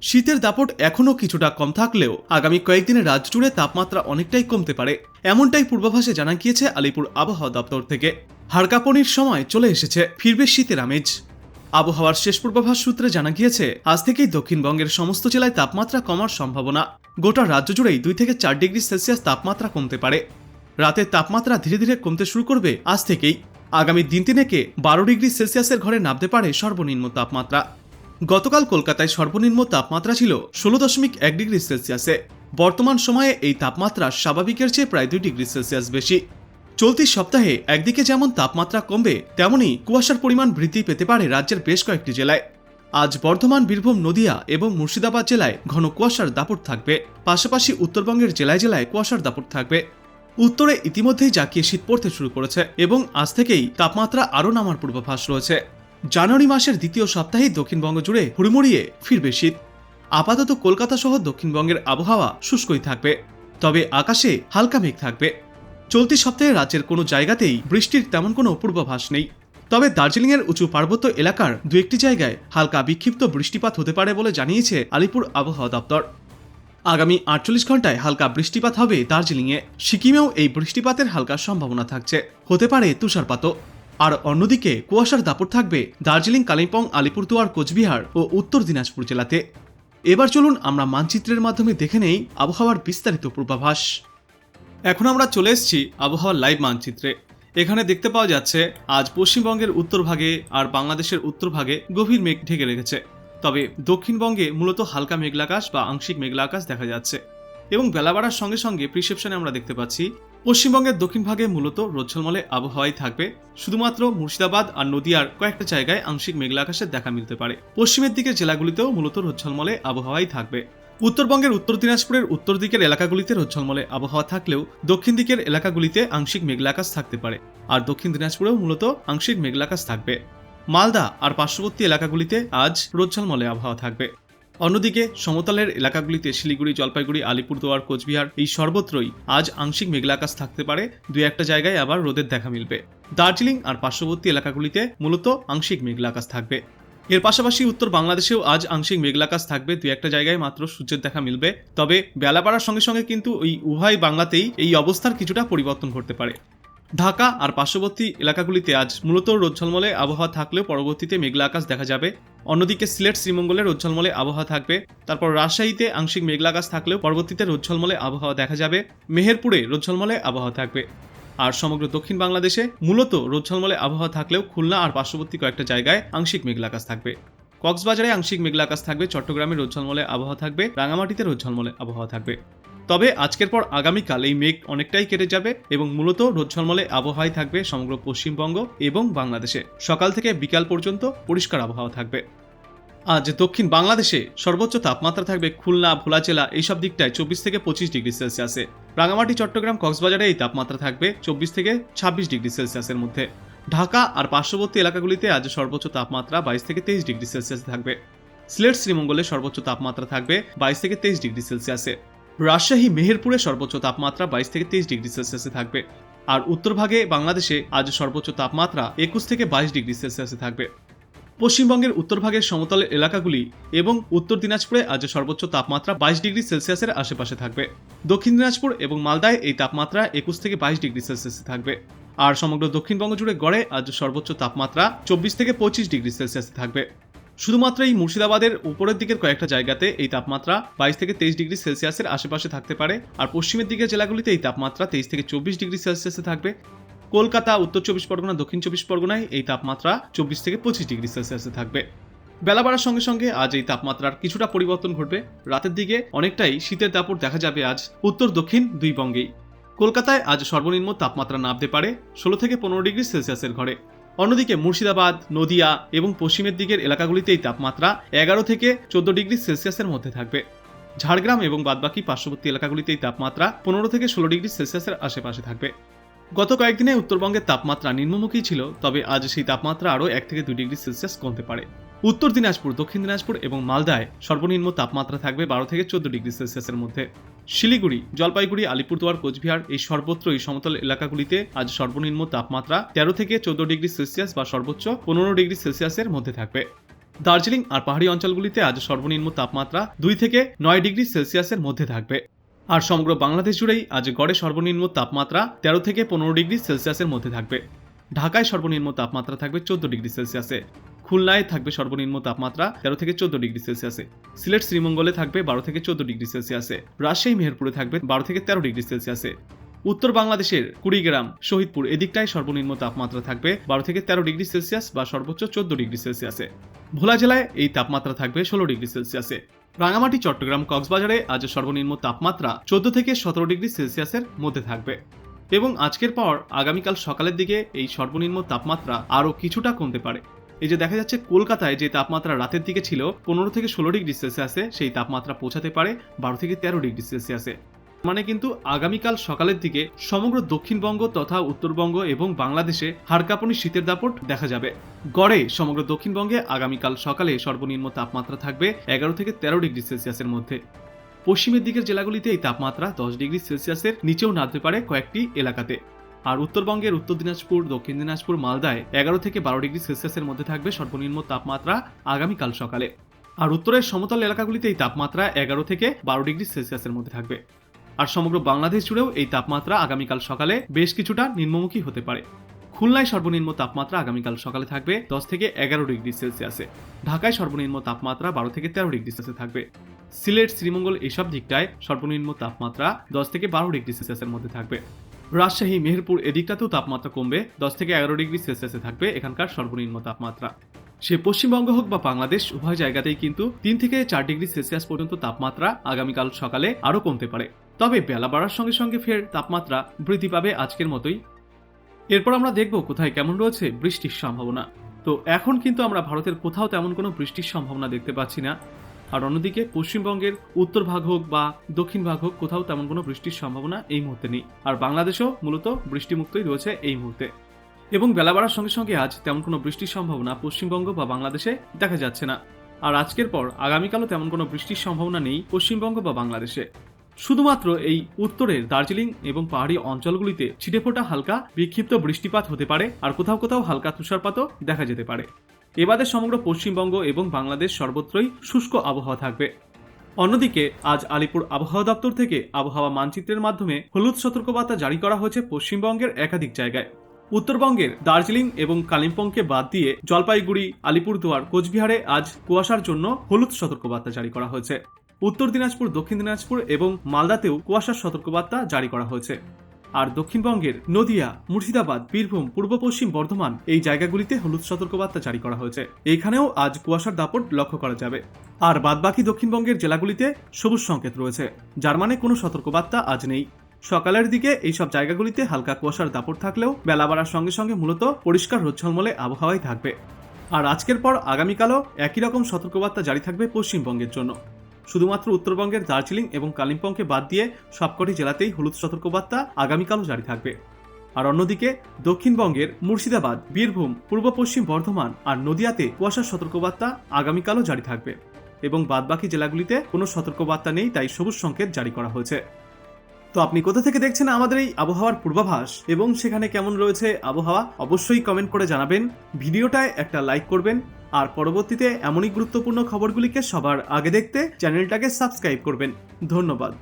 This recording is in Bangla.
শীতের দাপট এখনও কিছুটা কম থাকলেও আগামী কয়েকদিনে রাজ্য জুড়ে তাপমাত্রা অনেকটাই কমতে পারে, এমনটাই পূর্বাভাসে জানা গিয়েছে আলিপুর আবহাওয়া দপ্তর থেকে। হাড়কাঁপুনির সময় চলে এসেছে, ফিরবে শীতের আমেজ। আবহাওয়ার শেষ পূর্বাভাস সূত্রে জানা গিয়েছে, আজ থেকেই দক্ষিণবঙ্গের সমস্ত জেলায় তাপমাত্রা কমার সম্ভাবনা। গোটা রাজ্য জুড়েই 2 থেকে 4 ডিগ্রি সেলসিয়াস তাপমাত্রা কমতে পারে। রাতের তাপমাত্রা ধীরে ধীরে কমতে শুরু করবে আজ থেকেই। আগামী দিন তিনেকে 12 ডিগ্রি সেলসিয়াসের ঘরে নামতে পারে সর্বনিম্ন তাপমাত্রা। গতকাল কলকাতায় সর্বনিম্ন তাপমাত্রা ছিল 16.1 ডিগ্রি সেলসিয়াসে। বর্তমান সময়ে এই তাপমাত্রা স্বাভাবিকের চেয়ে প্রায় 2 ডিগ্রি সেলসিয়াস বেশি। চলতি সপ্তাহে একদিকে যেমন তাপমাত্রা কমবে, তেমনি কুয়াশার পরিমাণ বৃদ্ধি পেতে পারে রাজ্যের বেশ কয়েকটি জেলায়। আজ বর্ধমান, বীরভূম, নদিয়া এবং মুর্শিদাবাদ জেলায় ঘন কুয়াশার দাপট থাকবে। পাশাপাশি উত্তরবঙ্গের জেলায় জেলায় কুয়াশার দাপট থাকবে। উত্তরে ইতিমধ্যেই জাঁকিয়ে শীত পড়তে শুরু করেছে এবং আজ থেকেই তাপমাত্রা আরও নামার পূর্বাভাস রয়েছে। জানুয়ারি মাসের দ্বিতীয় সপ্তাহেই দক্ষিণবঙ্গ জুড়ে হুড়মুড়িয়ে ফিরবে শীত। আপাতত কলকাতা সহ দক্ষিণবঙ্গের আবহাওয়া শুষ্কই থাকবে, তবে আকাশে হালকা মেঘ থাকবে। চলতি সপ্তাহে রাজ্যের কোনো জায়গাতেই বৃষ্টির তেমন কোনো পূর্বাভাস নেই, তবে দার্জিলিংয়ের উঁচু পার্বত্য এলাকার 2-1টি জায়গায় হালকা বিক্ষিপ্ত বৃষ্টিপাত হতে পারে বলে জানিয়েছে আলিপুর আবহাওয়া দপ্তর। আগামী 48 ঘন্টায় হালকা বৃষ্টিপাত হবে দার্জিলিংয়ে। সিকিমেও এই বৃষ্টিপাতের হালকা সম্ভাবনা থাকছে, হতে পারে তুষারপাতও। আর অন্যদিকে কুয়াশার দাপট থাকবে দার্জিলিং, কালিম্পং, আলিপুরদুয়ার, কোচবিহার ও উত্তর দিনাজপুর জেলাতে। এবার চলুন আমরা মানচিত্রের মাধ্যমে দেখে নেই আবহাওয়ার বিস্তারিত পূর্বাভাস। এখন আমরা চলে এসেছি আবহাওয়ার লাইভ মানচিত্রে। এখানে দেখতে পাওয়া যাচ্ছে আজ পশ্চিমবঙ্গের উত্তরভাগে আর বাংলাদেশের উত্তরভাগে গভীর মেঘ ঢেকে রেখেছে, তবে দক্ষিণবঙ্গে মূলত হালকা মেঘলা আকাশ বা আংশিক মেঘলা আকাশ দেখা যাচ্ছে। এবং বেলা বাড়ার সঙ্গে সঙ্গে প্রিসেপশনে আমরা দেখতে পাচ্ছি পশ্চিমবঙ্গের দক্ষিণ ভাগে মূলত রোদঝলমলে আবহাওয়াই থাকবে। শুধুমাত্র মুর্শিদাবাদ আর নদিয়ার কয়েকটা জায়গায় আংশিক মেঘলা আকাশের দেখা মিলতে পারে। পশ্চিমের দিকের জেলাগুলিতেও মূলত রোদঝলমলে আবহাওয়াই থাকবে। উত্তরবঙ্গের উত্তর দিনাজপুরের উত্তর দিকের এলাকাগুলিতে রোদঝলমলে আবহাওয়া থাকলেও দক্ষিণ দিকের এলাকাগুলিতে আংশিক মেঘলা আকাশ থাকতে পারে, আর দক্ষিণ দিনাজপুরেও মূলত আংশিক মেঘলা আকাশ থাকবে। মালদা আর পার্শ্ববর্তী এলাকাগুলিতে আজ রোদঝলমলে আবহাওয়া থাকবে। অন্যদিকে সমতলের এলাকাগুলিতে শিলিগুড়ি, জলপাইগুড়ি, আলিপুরদুয়ার, কোচবিহার এই সর্বত্রই আজ আংশিক মেঘলা আকাশ থাকতে পারে। 2-1টা জায়গায় আবার রোদের দেখা মিলবে। দার্জিলিং আর পার্শ্ববর্তী এলাকাগুলিতে মূলত আংশিক মেঘলা আকাশ থাকবে। এর পাশাপাশি উত্তর বাংলাদেশেও আজ আংশিক মেঘলা আকাশ থাকবে। 2-1টা জায়গায় মাত্র সূর্যের দেখা মিলবে, তবে বেলা বাড়ার সঙ্গে সঙ্গে কিন্তু ওই উভয় বাংলাতেই এই অবস্থার কিছুটা পরিবর্তন ঘটতে পারে। ঢাকা আর পার্শ্ববর্তী এলাকাগুলিতে আজ মূলত রোদঝলমলে আবহাওয়া থাকলেও পরবর্তীতে মেঘলা আকাশ দেখা যাবে। অন্যদিকে সিলেট, শ্রীমঙ্গলে রোদঝলমলে আবহাওয়া থাকবে। তারপর রাজশাহীতে আংশিক মেঘলা আকাশ থাকলেও পরবর্তীতে রোদঝলমলে আবহাওয়া দেখা যাবে। মেহেরপুরে রোদঝলমলে আবহাওয়া থাকবে। আর সমগ্র দক্ষিণ বাংলাদেশে মূলত রোদঝলমলে আবহাওয়া থাকলেও খুলনা আর পার্শ্ববর্তী কয়েকটা জায়গায় আংশিক মেঘলা আকাশ থাকবে। কক্সবাজারে আংশিক মেঘলা আকাশ থাকবে। চট্টগ্রামে রোদঝলমলে আবহাওয়া থাকবে। রাঙামাটিতে রোদঝলমলে আবহাওয়া থাকবে। তবে আজকের পর আগামীকাল এই মেঘ অনেকটাই কেটে যাবে এবং মূলত রোদঝলমলে আবহাওয়াই থাকবে সমগ্র পশ্চিমবঙ্গ এবং বাংলাদেশে। সকাল থেকে বিকাল পর্যন্ত পরিষ্কার আবহাওয়া থাকবে। আজ দক্ষিণ বাংলাদেশে সর্বোচ্চ তাপমাত্রা থাকবে খুলনা, ভোলা জেলা এইসব দিকটায় 24 থেকে 25 ডিগ্রি সেলসিয়াসে। রাঙামাটি, চট্টগ্রাম, কক্সবাজারে এই তাপমাত্রা থাকবে 24 থেকে 26 ডিগ্রি সেলসিয়াসের মধ্যে। ঢাকা আর পার্শ্ববর্তী এলাকাগুলিতে আজ সর্বোচ্চ তাপমাত্রা 22 থেকে 23 ডিগ্রি সেলসিয়াসে থাকবে। সিলেট, শ্রীমঙ্গলে সর্বোচ্চ তাপমাত্রা থাকবে 22 থেকে 23 ডিগ্রি সেলসিয়াসে। রাজশাহী, মেহেরপুরে সর্বোচ্চ তাপমাত্রা 22 থেকে 23 ডিগ্রি সেলসিয়াসে থাকবে। আর উত্তরভাগে বাংলাদেশে আজ সর্বোচ্চ তাপমাত্রা 21 থেকে 22 ডিগ্রি সেলসিয়াসে থাকবে। পশ্চিমবঙ্গের উত্তরভাগের সমতল এলাকাগুলি এবং উত্তর দিনাজপুরে আজ সর্বোচ্চ তাপমাত্রা 22 ডিগ্রি সেলসিয়াসের আশেপাশে থাকবে। দক্ষিণ দিনাজপুর এবং মালদায় এই তাপমাত্রা 21 থেকে 22 ডিগ্রি সেলসিয়াসে থাকবে। আর সমগ্র দক্ষিণবঙ্গ জুড়ে গড়ে আজ সর্বোচ্চ তাপমাত্রা 24 থেকে 25 ডিগ্রি সেলসিয়াসে থাকবে। শুধুমাত্র এই মুর্শিদাবাদের উপরের দিকের কয়েকটা জায়গাতে এই তাপমাত্রা 22 থেকে 23 ডিগ্রি সেলসিয়াসের আশেপাশে থাকতে পারে। আর পশ্চিমের দিকের জেলাগুলিতে এই তাপমাত্রা 23 থেকে 24 ডিগ্রি সেলসিয়াসে থাকবে। কলকাতা, উত্তর 24 পরগনা, দক্ষিণ 24 পরগনায় এই তাপমাত্রা 24 থেকে 25 ডিগ্রি সেলসিয়াসে থাকবে। বেলা বাড়ার সঙ্গে সঙ্গে আজ এই তাপমাত্রার কিছুটা পরিবর্তন ঘটবে। রাতের দিকে অনেকটাই শীতের দাপট দেখা যাবে আজ উত্তর দক্ষিণ দুই বঙ্গেই। কলকাতায় আজ সর্বনিম্ন তাপমাত্রা নামতে পারে 16 থেকে 15 ডিগ্রি সেলসিয়াসের ঘরে। অন্যদিকে মুর্শিদাবাদ, নদিয়া এবং পশ্চিমের দিকের এলাকাগুলিতে এই তাপমাত্রা 11 থেকে 14 ডিগ্রি সেলসিয়াসের মধ্যে থাকবে। ঝাড়গ্রাম এবং বাদবাকি পার্শ্ববর্তী এলাকাগুলিতে এই তাপমাত্রা 15 থেকে 16 ডিগ্রি সেলসিয়াসের আশেপাশে থাকবে। গত কয়েকদিনে উত্তরবঙ্গের তাপমাত্রা নিম্নমুখী ছিল, তবে আজ সেই তাপমাত্রা আরও 1 থেকে 2 ডিগ্রি সেলসিয়াস কমতে পারে। উত্তর দিনাজপুর, দক্ষিণ দিনাজপুর এবং মালদায় সর্বনিম্ন তাপমাত্রা থাকবে 12 থেকে 14 ডিগ্রি সেলসিয়াসের মধ্যে। শিলিগুড়ি, জলপাইগুড়ি, আলিপুরদুয়ার, কোচবিহার এই সর্বত্রই সমতল এলাকাগুলিতে আজ সর্বনিম্ন তাপমাত্রা 13 থেকে 14 ডিগ্রি সেলসিয়াস বা সর্বোচ্চ 15 ডিগ্রি সেলসিয়াসের মধ্যে থাকবে। দার্জিলিং আর পাহাড়ি অঞ্চলগুলিতে আজ সর্বনিম্ন তাপমাত্রা 2 থেকে 9 ডিগ্রি সেলসিয়াসের মধ্যে থাকবে। আর সমগ্র বাংলাদেশ জুড়েই আজ গড়ে সর্বনিম্ন তাপমাত্রা 13 থেকে 15 ডিগ্রি সেলসিয়াসের মধ্যে থাকবে। ঢাকায় সর্বনিম্ন তাপমাত্রা থাকবে 14 ডিগ্রি সেলসিয়াসে। খুলনায় থাকবে সর্বনিম্ন তাপমাত্রা 13 থেকে 14 ডিগ্রি সেলসিয়াসে। সিলেট শ্রীমঙ্গলে থাকবে 12 থেকে 14 ডিগ্রি সেলসিয়াসে। রাজশাহী মেহেরপুরে থাকবে 12 থেকে 13 ডিগ্রি সেলসিয়াসে। উত্তর বাংলাদেশের কুড়িগ্রাম, শহীদপুর এদিকটায় সর্বনিম্ন তাপমাত্রা থাকবে 12 থেকে 13 ডিগ্রি সেলসিয়াস বা সর্বোচ্চ 14 ডিগ্রি সেলসিয়াসে। ভোলা জেলায় এই তাপমাত্রা থাকবে 16 ডিগ্রি সেলসিয়াসে। রাঙামাটি, চট্টগ্রাম, কক্সবাজারে আজ সর্বনিম্ন তাপমাত্রা 14 থেকে 17 ডিগ্রি সেলসিয়াসের মধ্যে থাকবে। এবং আজকের পর আগামীকাল সকালের দিকে এই সর্বনিম্ন তাপমাত্রা আরও কিছুটা কমতে পারে। এই যে দেখা যাচ্ছে কলকাতায় যে তাপমাত্রা রাতের দিকে ছিল 15 থেকে 16 ডিগ্রি সেলসিয়াসে, সেই তাপমাত্রা পৌঁছাতে পারে 12 থেকে 13 ডিগ্রি সেলসিয়াসে। মানে কিন্তু আগামীকাল সকালের দিকে সমগ্র দক্ষিণবঙ্গ তথা উত্তরবঙ্গ এবং বাংলাদেশে হাড়কাঁপুনি শীতের দাপট দেখা যাবে। গড়ে সমগ্র দক্ষিণবঙ্গে আগামীকাল সকালে সর্বনিম্ন তাপমাত্রা থাকবে 11 থেকে 13 ডিগ্রি সেলসিয়াসের মধ্যে। পশ্চিমের দিকের জেলাগুলিতে এই তাপমাত্রা 10 ডিগ্রি সেলসিয়াসের নিচেও নামতে পারে কয়েকটি এলাকাতে। আর উত্তরবঙ্গের উত্তর দিনাজপুর, দক্ষিণ দিনাজপুর, মালদায় 11 থেকে 12 ডিগ্রি সেলসিয়াসের মধ্যে থাকবে সর্বনিম্ন তাপমাত্রা আগামীকাল সকালে। আর উত্তরের সমতল এলাকাগুলিতে এই তাপমাত্রা 11 থেকে 12 ডিগ্রি সেলসিয়াসের মধ্যে থাকবে। আর সমগ্র বাংলাদেশ জুড়েও এই তাপমাত্রা আগামীকাল সকালে বেশ কিছুটা নিম্নমুখী হতে পারে। খুলনায় সর্বনিম্ন তাপমাত্রা আগামীকাল সকালে থাকবে 10 থেকে 11 ডিগ্রি সেলসিয়াসে। ঢাকায় সর্বনিম্ন তাপমাত্রা 12 থেকে 13 ডিগ্রি সেলসিয়াসে থাকবে। সিলেট, শ্রীমঙ্গল এইসব দিকটায় সর্বনিম্ন তাপমাত্রা 10 থেকে 12 ডিগ্রি সেলসিয়াসের মধ্যে থাকবে। রাজশাহী, মেহেরপুর এদিকটাতেও তাপমাত্রা কমবে, 10 থেকে 11 ডিগ্রি সেলসিয়াসে থাকবে এখানকার সর্বনিম্ন তাপমাত্রা। সে পশ্চিমবঙ্গ হোক বা বাংলাদেশ, উভয় জায়গাতেই কিন্তু 3 থেকে 4 ডিগ্রি সেলসিয়াস পর্যন্ত তাপমাত্রা আগামীকাল সকালে আরও কমতে পারে। তবে বেলা বাড়ার সঙ্গে সঙ্গে ফের তাপমাত্রা বৃদ্ধি পাবে আজকের মতোই। এরপর আমরা দেখব কোথায় কেমন রয়েছে বৃষ্টির সম্ভাবনা। তো এখন কিন্তু আমরা ভারতের কোথাও তেমন কোনো বৃষ্টির সম্ভাবনা দেখতে পাচ্ছি না। আর অন্যদিকে পশ্চিমবঙ্গের উত্তর ভাগ হোক বা দক্ষিণ ভাগ হোক, কোথাও তেমন কোনো বৃষ্টির সম্ভাবনা এই মুহূর্তে নেই। আর বাংলাদেশেও মূলত বৃষ্টিমুক্তই রয়েছে এই মুহূর্তে। এবং বেলা বাড়ার সঙ্গে সঙ্গে আজ তেমন কোনো বৃষ্টির সম্ভাবনা পশ্চিমবঙ্গ বা বাংলাদেশে দেখা যাচ্ছে না। আর আজকের পর আগামীকালও তেমন কোনো বৃষ্টির সম্ভাবনা নেই পশ্চিমবঙ্গ বা বাংলাদেশে। শুধুমাত্র এই উত্তরের দার্জিলিং এবং পাহাড়ি অঞ্চলগুলিতে ছিটেফোঁটা হালকা বিক্ষিপ্ত বৃষ্টিপাত হতে পারে, আর কোথাও কোথাও হালকা তুষারপাতও দেখা যেতে পারে। এবারে সমগ্র পশ্চিমবঙ্গ এবং বাংলাদেশ সর্বত্রই শুষ্ক আবহাওয়া থাকবে। অন্যদিকে আজ আলিপুর আবহাওয়া দপ্তর থেকে আবহাওয়া মানচিত্রের মাধ্যমে হলুদ সতর্কবার্তা জারি করা হয়েছে পশ্চিমবঙ্গের একাধিক জায়গায়। উত্তরবঙ্গের দার্জিলিং এবং কালিম্পংকে বাদ দিয়ে জলপাইগুড়ি, আলিপুরদুয়ার, কোচবিহারে আজ কুয়াশার জন্য হলুদ সতর্কবার্তা জারি করা হয়েছে। উত্তর দিনাজপুর, দক্ষিণ দিনাজপুর এবং মালদাতেও কুয়াশার সতর্কবার্তা জারি করা হয়েছে। আর দক্ষিণবঙ্গের নদিয়া, মুর্শিদাবাদ, বীরভূম, পূর্ব পশ্চিম বর্ধমান এই জায়গাগুলিতে হলুদ সতর্কবার্তা জারি করা হয়েছে। এখানেও আজ কুয়াশার দাপট লক্ষ্য করা যাবে। আর বাদবাকি দক্ষিণবঙ্গের জেলাগুলিতে সবুজ সংকেত রয়েছে, যার মানে কোনো সতর্কবার্তা আজ নেই। সকালের দিকে এইসব জায়গাগুলিতে হালকা কুয়াশার দাপট থাকলেও বেলা বাড়ার সঙ্গে সঙ্গে মূলত পরিষ্কার রোদঝলমলে আবহাওয়াই থাকবে। আর আজকের পর আগামীকালও একই রকম সতর্কবার্তা জারি থাকবে পশ্চিমবঙ্গের জন্য। শুধুমাত্র উত্তরবঙ্গের দার্জিলিং এবং কালিম্পংকে বাদ দিয়ে সবকটি জেলাতেই হলুদ সতর্কবার্তা আগামীকালও জারি থাকবে। আর অন্যদিকে দক্ষিণবঙ্গের মুর্শিদাবাদ, বীরভূম, পূর্ব পশ্চিম বর্ধমান আর নদিয়াতে কুয়াশার সতর্কবার্তা আগামীকালও জারি থাকবে। এবং বাদবাকি জেলাগুলিতে কোনো সতর্কবার্তা নেই, তাই সবুজ সংকেত জারি করা হয়েছে। তো আপনি কোথা থেকে দেখছেন আমাদের এই আবহাওয়ার পূর্বাভাস এবং সেখানে কেমন রয়েছে আবহাওয়া, অবশ্যই কমেন্ট করে জানাবেন। ভিডিওটায় একটা লাইক করবেন আর পরবর্তীতে এমনই গুরুত্বপূর্ণ খবরগুলিকে সবার আগে দেখতে চ্যানেলটাকে সাবস্ক্রাইব করবেন। ধন্যবাদ।